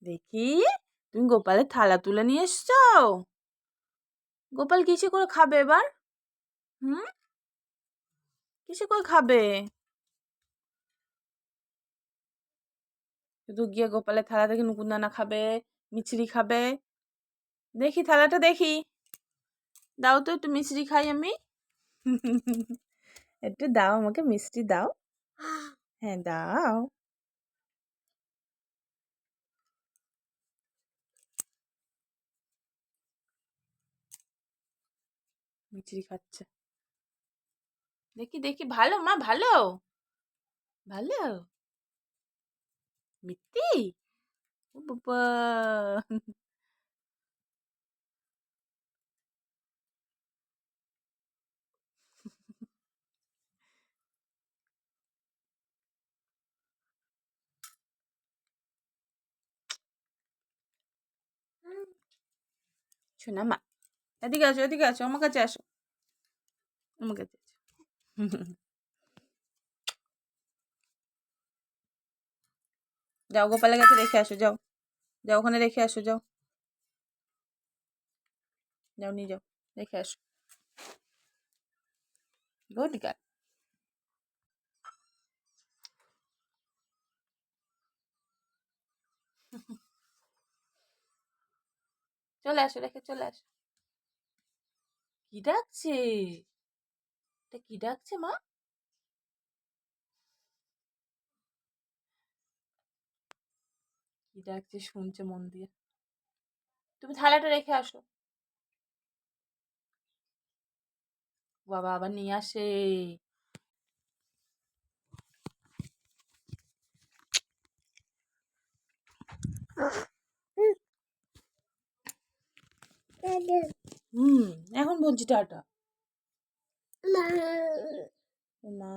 দেখি, তুমি গোপালের থালা তুলে নিয়ে এসছো। গোপাল কিসে করে খাবে এবার? কিসে করে খাবে? শুধু গিয়ে গোপালের থালা থেকে নুকুনদানা খাবে, মিছরি খাবে। দেখি থালাটা দেখি, দাও তো একটু মিছরি খাই আমি। একটু দাও, আমাকে মিষ্টি দাও। হ্যাঁ দাও। মিছরি খাচ্ছে। দেখি দেখি, ভালো মা, ভালো ভালো মিত্তি। ও বাবা, শোনা মা, এদিকে আসো, এদিকে আসো, আমার কাছে আসো, আমার কাছে আসো। যাও গোপালের কাছে রেখে আসো, যাও যাও, ওখানে রেখে আসো, যাও যাও, নিয়ে যাও, রেখে আসো। Good girl. চলে আসো, রেখে চলে আসো। কি ডাকছে? এটা কি ডাকছে মা? কি ডাকছে শুনছে মন দিয়ে। তুমি থালাটা রেখে আসো। বাবা আবার নিয়ে আসে। এখন বলছি টাটা। মা